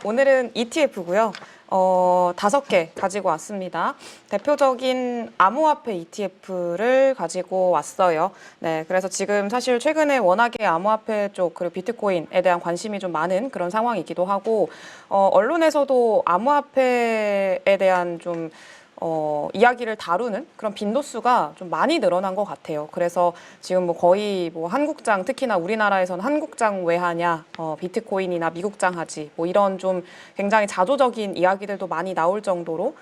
오늘은 ETF고요. 5개 가지고 왔습니다. 대표적인 암호화폐 ETF를 가지고 왔어요. 네, 그래서 지금 사실 최근에 워낙에 암호화폐 쪽 그리고 비트코인에 대한 관심이 좀 많은 그런 상황이기도 하고, 언론에서도 암호화폐에 대한 좀 이야기를 다루는 그런 빈도수가 좀 많이 늘어난 것 같아요. 그래서 지금 뭐 거의 뭐 한국장, 특히나 우리나라에서는 한국장 왜 하냐, 비트코인이나 미국장 하지, 뭐 이런 좀 굉장히 자조적인 이야기들도 많이 나올 정도로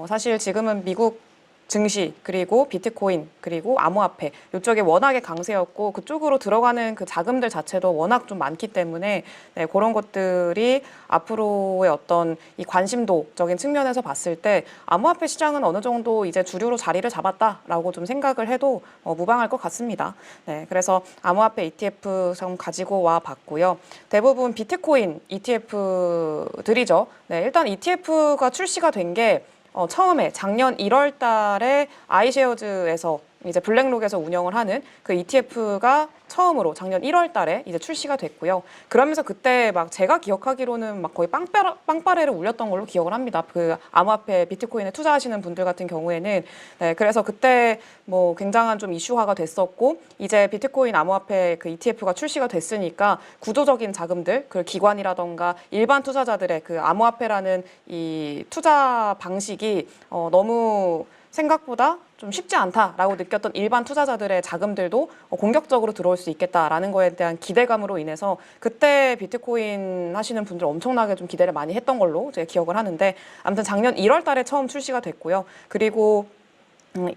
사실 지금은 미국 증시 그리고 비트코인 그리고 암호화폐 이쪽에 워낙에 강세였고 그쪽으로 들어가는 그 자금들 자체도 워낙 좀 많기 때문에 네, 그런 것들이 앞으로의 어떤 이 관심도적인 측면에서 봤을 때 암호화폐 시장은 어느 정도 이제 주류로 자리를 잡았다라고 좀 생각을 해도 무방할 것 같습니다. 네, 그래서 암호화폐 ETF 좀 가지고 와 봤고요. 대부분 비트코인 ETF들이죠. 네, 일단 ETF가 출시가 된게 처음에 작년 1월 달에 아이쉐어즈에서 이제 블랙록에서 운영을 하는 그 ETF가 처음으로 작년 1월 달에 이제 출시가 됐고요. 그러면서 그때 막 제가 기억하기로는 막 거의 빵빠레를 울렸던 걸로 기억을 합니다. 그 암호화폐 비트코인에 투자하시는 분들 같은 경우에는. 네, 그래서 그때 뭐 굉장한 좀 이슈화가 됐었고, 이제 비트코인 암호화폐 그 ETF가 출시가 됐으니까 구조적인 자금들, 그 기관이라던가 일반 투자자들의 그 암호화폐라는 이 투자 방식이 너무 생각보다 좀 쉽지 않다라고 느꼈던 일반 투자자들의 자금들도 공격적으로 들어올 수 있겠다라는 거에 대한 기대감으로 인해서 그때 비트코인 하시는 분들 엄청나게 좀 기대를 많이 했던 걸로 제가 기억을 하는데, 아무튼 작년 1월 달에 처음 출시가 됐고요. 그리고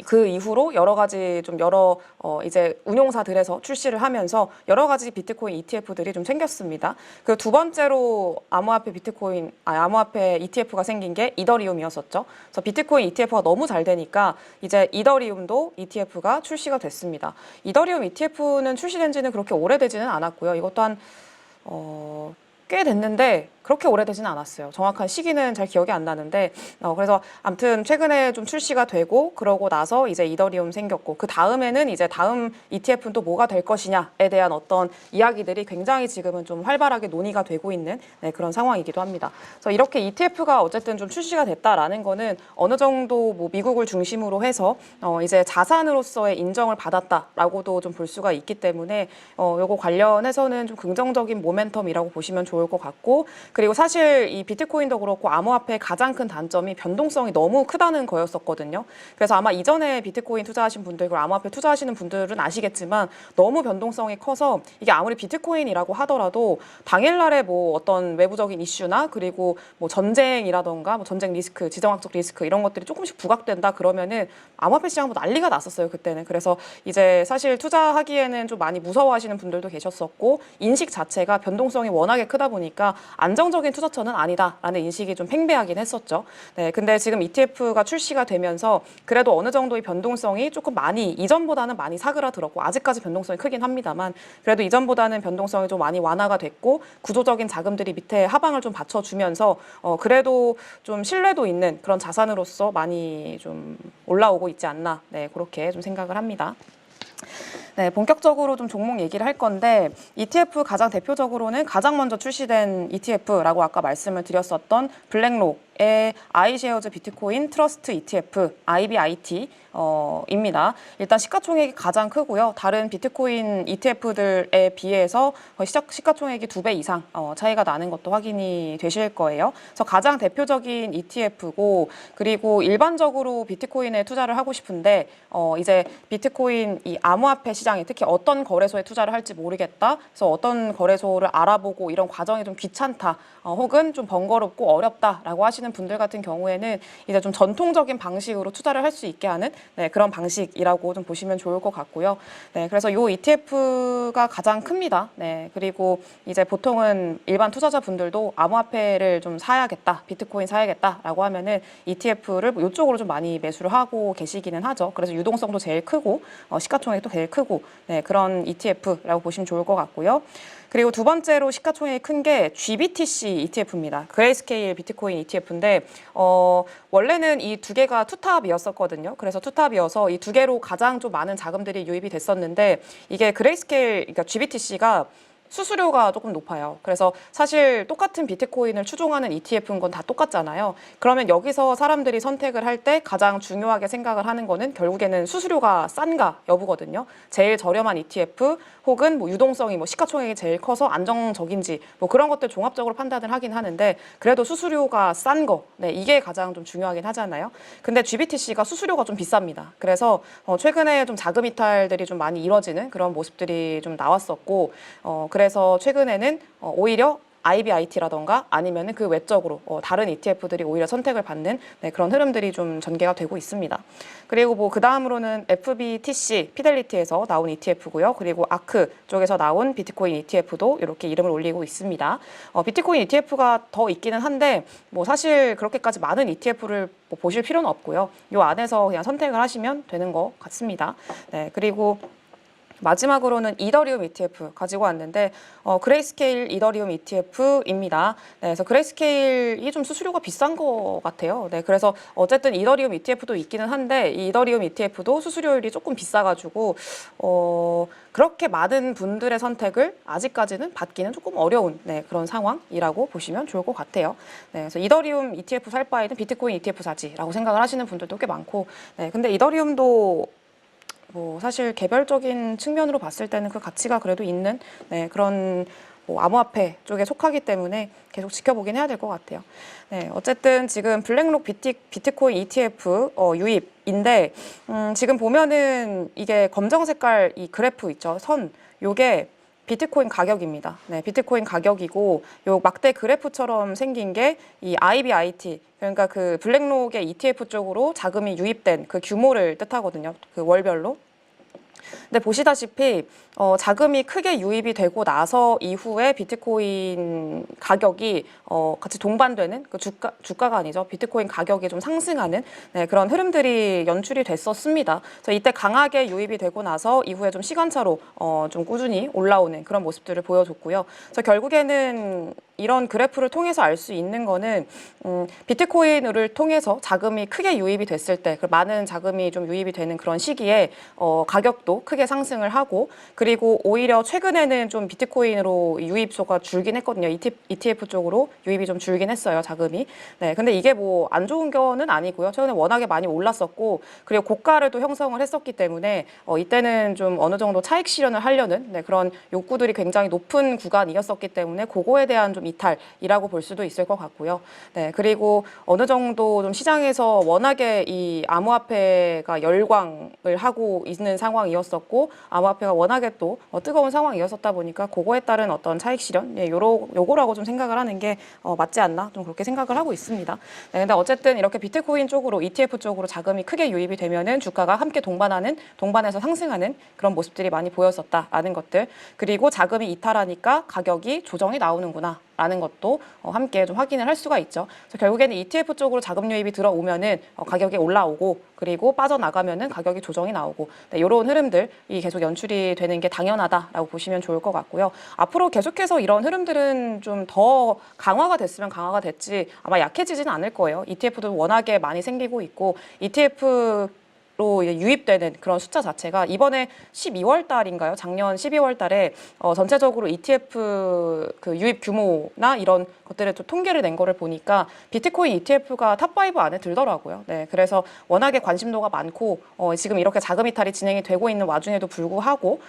그 이후로 여러 가지 좀 이제 운용사들에서 출시를 하면서 여러 가지 비트코인 ETF들이 좀 생겼습니다. 그 두 번째로 암호화폐 ETF가 생긴 게 이더리움이었었죠. 그래서 비트코인 ETF가 너무 잘 되니까 이제 이더리움도 ETF가 출시가 됐습니다. 이더리움 ETF는 출시된 지는 그렇게 오래되지는 않았고요. 이것도 꽤 됐는데 그렇게 오래되지는 않았어요. 정확한 시기는 잘 기억이 안 나는데 그래서 아무튼 최근에 좀 출시가 되고 그러고 나서 이제 이더리움 생겼고, 그 다음에는 이제 다음 ETF는 또 뭐가 될 것이냐에 대한 어떤 이야기들이 굉장히 지금은 좀 활발하게 논의가 되고 있는 그런 상황이기도 합니다. 그래서 이렇게 ETF가 어쨌든 좀 출시가 됐다라는 거는 어느 정도 뭐 미국을 중심으로 해서 이제 자산으로서의 인정을 받았다라고도 좀 볼 수가 있기 때문에 요거 관련해서는 좀 긍정적인 모멘텀이라고 보시면 좋을 것 같고, 그리고 사실 이 비트코인도 그렇고 암호화폐의 가장 큰 단점이 변동성이 너무 크다는 거였었거든요. 그래서 아마 이전에 비트코인 투자하신 분들, 그리고 암호화폐 투자하시는 분들은 아시겠지만 너무 변동성이 커서 이게 아무리 비트코인이라고 하더라도 당일날에 뭐 어떤 외부적인 이슈나 그리고 뭐 전쟁이라던가 뭐 전쟁 리스크, 지정학적 리스크 이런 것들이 조금씩 부각된다 그러면은 암호화폐 시장 뭐 난리가 났었어요, 그때는. 그래서 이제 사실 투자하기에는 좀 많이 무서워하시는 분들도 계셨었고, 인식 자체가 변동성이 워낙에 크다 보니까 안정적인 투자처는 아니다라는 인식이 좀 팽배하긴 했었죠. 네, 근데 지금 ETF가 출시가 되면서 그래도 어느 정도의 변동성이 조금 많이, 이전보다는 많이 사그라들었고, 아직까지 변동성이 크긴 합니다만 그래도 이전보다는 변동성이 좀 많이 완화가 됐고, 구조적인 자금들이 밑에 하방을 좀 받쳐주면서 그래도 좀 신뢰도 있는 그런 자산으로서 많이 좀 올라오고 있지 않나, 네, 그렇게 좀 생각을 합니다. 네, 본격적으로 좀 종목 얘기를 할 건데, ETF 가장 대표적으로는 가장 먼저 출시된 ETF라고 아까 말씀을 드렸었던 블랙록의 아이쉐어즈 비트코인 트러스트 ETF, IBIT 입니다. 일단 시가총액이 가장 크고요. 다른 비트코인 ETF들에 비해서 거의 시가총액이 2배 이상 차이가 나는 것도 확인이 되실 거예요. 그래서 가장 대표적인 ETF고, 그리고 일반적으로 비트코인에 투자를 하고 싶은데 이제 비트코인 이 암호화폐 시장에 특히 어떤 거래소에 투자를 할지 모르겠다, 그래서 어떤 거래소를 알아보고 이런 과정이 좀 귀찮다, 혹은 좀 번거롭고 어렵다라고 하시는 분들 같은 경우에는 이제 좀 전통적인 방식으로 투자를 할 수 있게 하는 그런 방식이라고 좀 보시면 좋을 것 같고요. 네, 그래서 이 ETF가 가장 큽니다. 네, 그리고 이제 보통은 일반 투자자분들도 암호화폐를 좀 사야겠다, 비트코인 사야겠다라고 하면은 ETF를 이쪽으로 좀 많이 매수를 하고 계시기는 하죠. 그래서 유동성도 제일 크고 시가총액도 제일 크고, 네, 그런 ETF라고 보시면 좋을 것 같고요. 그리고 두 번째로 시가총액이 큰 게 GBTC ETF입니다. 그레이스케일 비트코인 ETF인데 원래는 이 두 개가 투탑이었었거든요. 그래서 투탑이어서 이 두 개로 가장 좀 많은 자금들이 유입이 됐었는데, 이게 그레이스케일, 그러니까 GBTC가 수수료가 조금 높아요. 그래서 사실 똑같은 비트코인을 추종하는 ETF인 건 다 똑같잖아요. 그러면 여기서 사람들이 선택을 할 때 가장 중요하게 생각을 하는 거는 결국에는 수수료가 싼가 여부거든요. 제일 저렴한 ETF 혹은 뭐 유동성이 뭐 시가총액이 제일 커서 안정적인지 뭐 그런 것들 종합적으로 판단을 하긴 하는데 그래도 수수료가 싼 거, 네, 이게 가장 좀 중요하긴 하잖아요. 근데 GBTC가 수수료가 좀 비쌉니다. 그래서 최근에 좀 자금 이탈들이 좀 많이 이뤄지는 그런 모습들이 좀 나왔었고, 그래서 최근에는 오히려 IBIT라던가 아니면은 그 외적으로 다른 ETF들이 오히려 선택을 받는 네, 그런 흐름들이 좀 전개가 되고 있습니다. 그리고 뭐 그 다음으로는 FBTC 피델리티에서 나온 ETF고요. 그리고 아크 쪽에서 나온 비트코인 ETF도 이렇게 이름을 올리고 있습니다. 비트코인 ETF가 더 있기는 한데 뭐 사실 그렇게까지 많은 ETF를 뭐 보실 필요는 없고요. 이 안에서 그냥 선택을 하시면 되는 것 같습니다. 네, 그리고 마지막으로는 이더리움 ETF 가지고 왔는데 그레이스케일 이더리움 ETF입니다. 네, 그래서 그레이스케일이 좀 수수료가 비싼 것 같아요. 네, 그래서 어쨌든 이더리움 ETF도 있기는 한데 이 이더리움 ETF도 수수료율이 조금 비싸가지고 그렇게 많은 분들의 선택을 아직까지는 받기는 조금 어려운 네, 그런 상황이라고 보시면 좋을 것 같아요. 네, 그래서 이더리움 ETF 살 바에는 비트코인 ETF 사지라고 생각을 하시는 분들도 꽤 많고, 네, 근데 이더리움도 뭐 사실 개별적인 측면으로 봤을 때는 그 가치가 그래도 있는 네, 그런 뭐 암호화폐 쪽에 속하기 때문에 계속 지켜보긴 해야 될 것 같아요. 네, 어쨌든 지금 블랙록 비트코인 ETF 유입인데 지금 보면은 이게 검정 색깔 이 그래프 있죠, 선 요게 비트코인 가격입니다. 네, 비트코인 가격이고 요 막대 그래프처럼 생긴 게 이 IBIT 그러니까 그 블랙록의 ETF 쪽으로 자금이 유입된 그 규모를 뜻하거든요. 그 월별로. 근데 보시다시피 자금이 크게 유입이 되고 나서 이후에 비트코인 가격이 같이 동반되는 그 주가가 아니죠. 비트코인 가격이 좀 상승하는 네, 그런 흐름들이 연출이 됐었습니다. 그래서 이때 강하게 유입이 되고 나서 이후에 좀 시간차로 좀 꾸준히 올라오는 그런 모습들을 보여줬고요. 그래서 결국에는 이런 그래프를 통해서 알 수 있는 거는 비트코인을 통해서 자금이 크게 유입이 됐을 때, 그 많은 자금이 좀 유입이 되는 그런 시기에 가격도 크게 상승을 하고, 그리고 오히려 최근에는 좀 비트코인으로 유입소가 줄긴 했거든요. ETF 쪽으로 유입이 좀 줄긴 했어요, 자금이. 네, 근데 이게 뭐 안 좋은 거는 아니고요. 최근에 워낙에 많이 올랐었고, 그리고 고가를 또 형성을 했었기 때문에 이때는 좀 어느 정도 차익 실현을 하려는 네, 그런 욕구들이 굉장히 높은 구간이었었기 때문에 그거에 대한 좀 이탈이라고 볼 수도 있을 것 같고요. 네, 그리고 어느 정도 좀 시장에서 워낙에 이 암호화폐가 열광을 하고 있는 상황이었었고, 암호화폐가 워낙에 또 뜨거운 상황이었었다 보니까 그거에 따른 어떤 차익 실현, 예, 요거라고 좀 생각을 하는 게 맞지 않나 좀 그렇게 생각을 하고 있습니다. 네, 근데 어쨌든 이렇게 비트코인 쪽으로 ETF 쪽으로 자금이 크게 유입이 되면은 주가가 함께 동반해서 상승하는 그런 모습들이 많이 보였었다라는 것들, 그리고 자금이 이탈하니까 가격이 조정이 나오는구나. 라는 것도 함께 좀 확인을 할 수가 있죠. 그래서 결국에는 ETF 쪽으로 자금 유입이 들어오면은 가격이 올라오고, 그리고 빠져나가면은 가격이 조정이 나오고, 네, 이런 흐름들이 계속 연출이 되는 게 당연하다라고 보시면 좋을 것 같고요. 앞으로 계속해서 이런 흐름들은 좀 더 강화가 됐으면 강화가 됐지 아마 약해지지는 않을 거예요. ETF도 워낙에 많이 생기고 있고, ETF 로 유입되는 그런 숫자 자체가 이번에 12월 달인가요? 작년 12월 달에 전체적으로 ETF 그 유입 규모나 이런 것들을 좀 통계를 낸 거를 보니까 비트코인 ETF가 탑5 안에 들더라고요. 네, 그래서 워낙에 관심도가 많고 지금 이렇게 자금 이탈이 진행이 되고 있는 와중에도 불구하고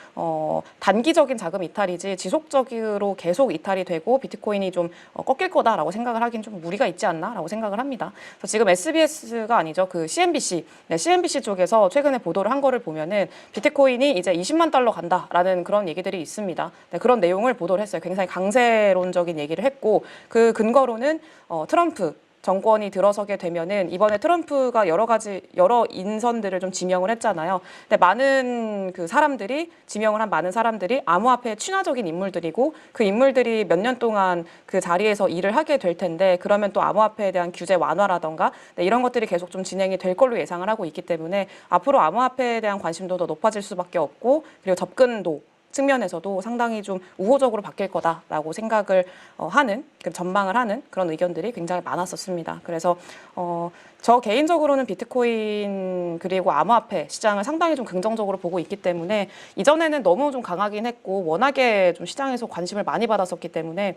단기적인 자금 이탈이지 지속적으로 계속 이탈이 되고 비트코인이 좀 꺾일 거다라고 생각을 하긴 좀 무리가 있지 않나라고 생각을 합니다. 그래서 지금 SBS가 아니죠. 그 CNBC, 네, CNBC 쪽에서 최근에 보도를 한 거를 보면은 비트코인이 이제 20만 달러 간다라는 그런 얘기들이 있습니다. 네, 그런 내용을 보도를 했어요. 굉장히 강세론적인 얘기를 했고, 그 근거로는 트럼프 정권이 들어서게 되면은 이번에 트럼프가 여러 인선들을 좀 지명을 했잖아요. 근데 많은 그 사람들이 지명을 한 많은 사람들이 암호화폐에 친화적인 인물들이고, 그 인물들이 몇 년 동안 그 자리에서 일을 하게 될 텐데, 그러면 또 암호화폐에 대한 규제 완화라던가 네, 이런 것들이 계속 좀 진행이 될 걸로 예상을 하고 있기 때문에 앞으로 암호화폐에 대한 관심도 더 높아질 수밖에 없고, 그리고 접근도 측면에서도 상당히 좀 우호적으로 바뀔 거다라고 생각을 하는, 전망을 하는 그런 의견들이 굉장히 많았었습니다. 그래서 저 개인적으로는 비트코인 그리고 암호화폐 시장을 상당히 좀 긍정적으로 보고 있기 때문에 이전에는 너무 좀 강하긴 했고 워낙에 좀 시장에서 관심을 많이 받았었기 때문에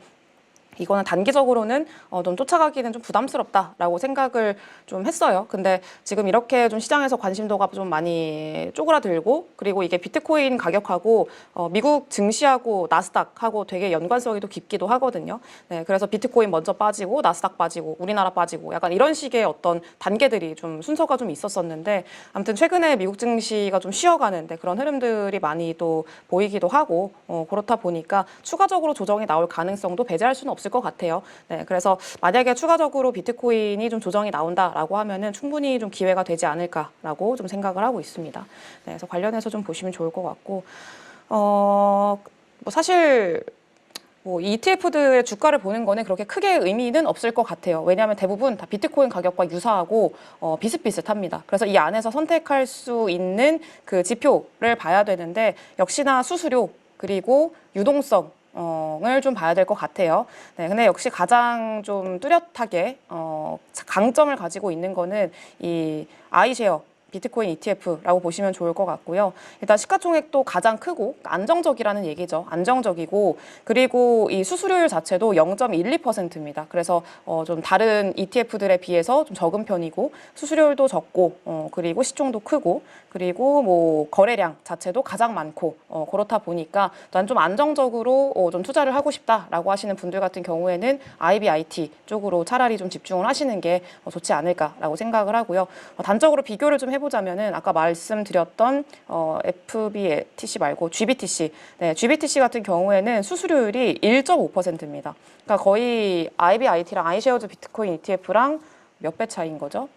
이거는 단기적으로는 좀 쫓아가기는 좀 부담스럽다라고 생각을 좀 했어요. 근데 지금 이렇게 좀 시장에서 관심도가 좀 많이 쪼그라들고 그리고 이게 비트코인 가격하고 미국 증시하고 나스닥하고 되게 연관성이 또 깊기도 하거든요. 네, 그래서 비트코인 먼저 빠지고 나스닥 빠지고 우리나라 빠지고 약간 이런 식의 어떤 단계들이 좀 순서가 좀 있었었는데 아무튼 최근에 미국 증시가 좀 쉬어가는데 그런 흐름들이 많이 또 보이기도 하고 그렇다 보니까 추가적으로 조정이 나올 가능성도 배제할 수는 없을 것 같아요. 네, 그래서 만약에 추가적으로 비트코인이 좀 조정이 나온다라고 하면은 충분히 좀 기회가 되지 않을까라고 좀 생각을 하고 있습니다. 네, 그래서 관련해서 좀 보시면 좋을 것 같고, 뭐 사실 뭐 ETF들의 주가를 보는 거는 그렇게 크게 의미는 없을 것 같아요. 왜냐하면 대부분 다 비트코인 가격과 유사하고 비슷비슷합니다. 그래서 이 안에서 선택할 수 있는 그 지표를 봐야 되는데 역시나 수수료 그리고 유동성 을 좀 봐야 될 것 같아요. 네, 근데 역시 가장 좀 뚜렷하게 강점을 가지고 있는 거는 이 아이쉐어 비트코인 ETF라고 보시면 좋을 것 같고요. 일단 시가총액도 가장 크고 안정적이라는 얘기죠. 안정적이고 그리고 이 수수료율 자체도 0.12%입니다. 그래서 좀 다른 ETF들에 비해서 좀 적은 편이고 수수료율도 적고 그리고 시총도 크고 그리고 뭐 거래량 자체도 가장 많고 그렇다 보니까 난 좀 안정적으로 좀 투자를 하고 싶다라고 하시는 분들 같은 경우에는 IBIT 쪽으로 차라리 좀 집중을 하시는 게 좋지 않을까라고 생각을 하고요. 단적으로 비교를 좀 해보자면은 아까 말씀드렸던 FBTC 말고 GBTC, 네, GBTC 같은 경우에는 수수료율이 1.5%입니다. 그러니까 거의 IBIT랑 iShares 비트코인 ETF랑 몇 배 차이인 거죠?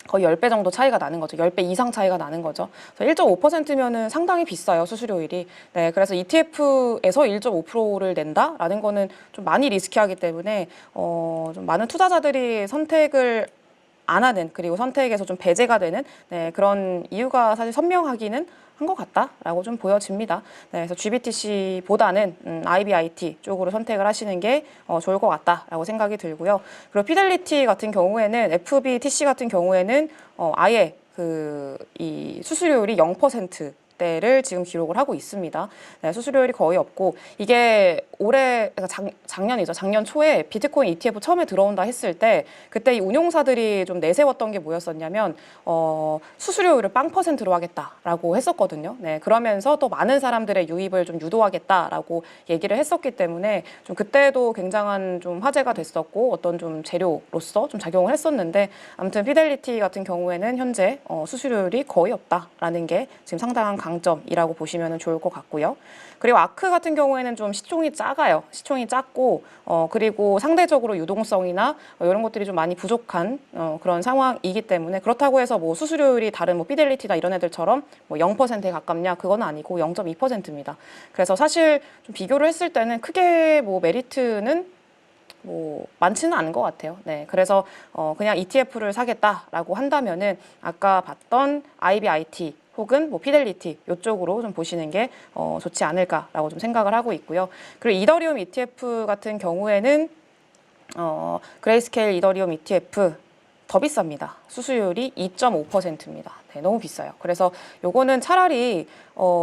거의 10배 정도 차이가 나는 거죠. 10배 이상 차이가 나는 거죠. 1.5%면은 상당히 비싸요, 수수료율이. 네, 그래서 ETF에서 1.5%를 낸다라는 거는 좀 많이 리스키하기 때문에 좀 많은 투자자들이 선택을 안 하는 그리고 선택에서 좀 배제가 되는 그런 이유가 사실 선명하기는 한 것 같다라고 좀 보여집니다. 네, 그래서 GBTC보다는 IBIT 쪽으로 선택을 하시는 게 좋을 것 같다라고 생각이 들고요. 그리고 피델리티 같은 경우에는 FBTC 같은 경우에는 아예 이 수수료율이 0% 대를 지금 기록을 하고 있습니다. 네, 수수료율이 거의 없고 이게 올해 작년이죠. 작년 초에 비트코인 ETF 처음에 들어온다 했을 때 그때 이 운용사들이 좀 내세웠던 게 뭐였었냐면 수수료율을 0%로 하겠다라고 했었거든요. 네, 그러면서 또 많은 사람들의 유입을 좀 유도하겠다라고 얘기를 했었기 때문에 좀 그때도 굉장한 좀 화제가 됐었고 어떤 좀 재료로서 좀 작용을 했었는데 아무튼 피델리티 같은 경우에는 현재 수수료율이 거의 없다라는 게 지금 상당한 강점이라고 보시면 좋을 것 같고요. 그리고 아크 같은 경우에는 좀 시총이 작아요. 시총이 작고 그리고 상대적으로 유동성이나 이런 것들이 좀 많이 부족한 그런 상황이기 때문에 그렇다고 해서 뭐 수수료율이 다른 뭐 피델리티나 이런 애들처럼 뭐 0%에 가깝냐 그건 아니고 0.2%입니다. 그래서 사실 좀 비교를 했을 때는 크게 뭐 메리트는 뭐 많지는 않은 것 같아요. 네, 그래서 그냥 ETF를 사겠다라고 한다면은 아까 봤던 IBIT 혹은 뭐 피델리티 이쪽으로 좀 보시는 게 좋지 않을까라고 좀 생각을 하고 있고요. 그리고 이더리움 ETF 같은 경우에는 그레이스케일 이더리움 ETF 더 비쌉니다. 수수료율이 2.5%입니다. 네, 너무 비싸요. 그래서 요거는 차라리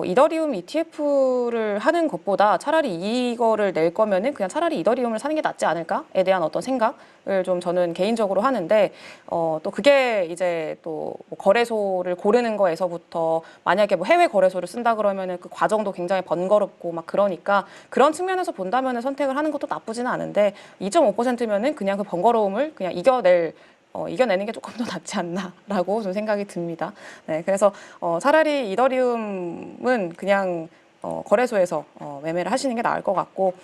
이더리움 ETF를 하는 것보다 차라리 이거를 낼 거면은 그냥 차라리 이더리움을 사는 게 낫지 않을까에 대한 어떤 생각을 좀 저는 개인적으로 하는데 또 그게 이제 또뭐 거래소를 고르는 거에서부터 만약에 뭐 해외 거래소를 쓴다 그러면은 그 과정도 굉장히 번거롭고 막 그러니까 그런 측면에서 본다면은 선택을 하는 것도 나쁘지는 않은데 2.5%면은 그냥 그 번거로움을 그냥 이겨내는 게 조금 더 낫지 않나라고 좀 생각이 듭니다. 네, 그래서 차라리 이더리움은 그냥 거래소에서 매매를 하시는 게 나을 것 같고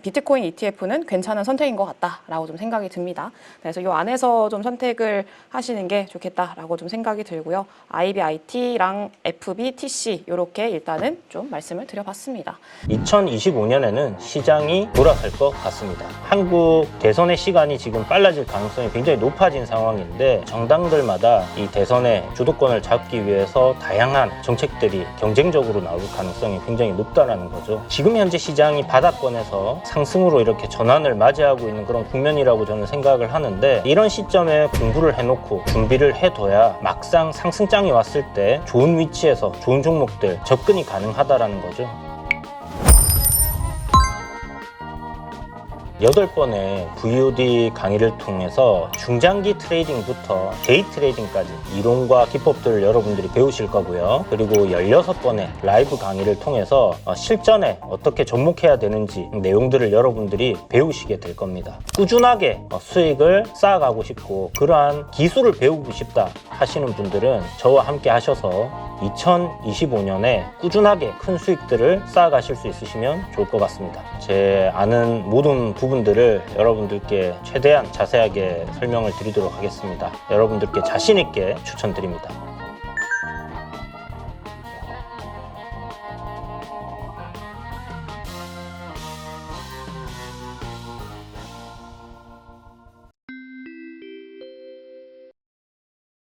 비트코인 ETF는 괜찮은 선택인 것 같다라고 좀 생각이 듭니다. 그래서 이 안에서 좀 선택을 하시는 게 좋겠다라고 좀 생각이 들고요. IBIT랑 FBTC 이렇게 일단은 좀 말씀을 드려봤습니다. 2025년에는 시장이 돌아갈 것 같습니다. 한국 대선의 시간이 지금 빨라질 가능성이 굉장히 높아진 상황인데 정당들마다 이 대선의 주도권을 잡기 위해서 다양한 정책들이 경쟁적으로 나올 가능성이 굉장히 굉장히 높다라는 거죠. 지금 현재 시장이 바닥권에서 상승으로 이렇게 전환을 맞이하고 있는 그런 국면이라고 저는 생각을 하는데, 이런 시점에 공부를 해놓고 준비를 해둬야 막상 상승장이 왔을 때 좋은 위치에서 좋은 종목들 접근이 가능하다라는 거죠. 8번의 VOD 강의를 통해서 중장기 트레이딩부터 데이 트레이딩까지 이론과 기법들을 여러분들이 배우실 거고요. 그리고 16번의 라이브 강의를 통해서 실전에 어떻게 접목해야 되는지 내용들을 여러분들이 배우시게 될 겁니다. 꾸준하게 수익을 쌓아가고 싶고 그러한 기술을 배우고 싶다 하시는 분들은 저와 함께 하셔서 2025년에 꾸준하게 큰 수익들을 쌓아가실 수 있으시면 좋을 것 같습니다. 제 아는 모든 부분들을 여러분들께 최대한 자세하게 설명을 드리도록 하겠습니다. 여러분들께 자신 있게 추천드립니다.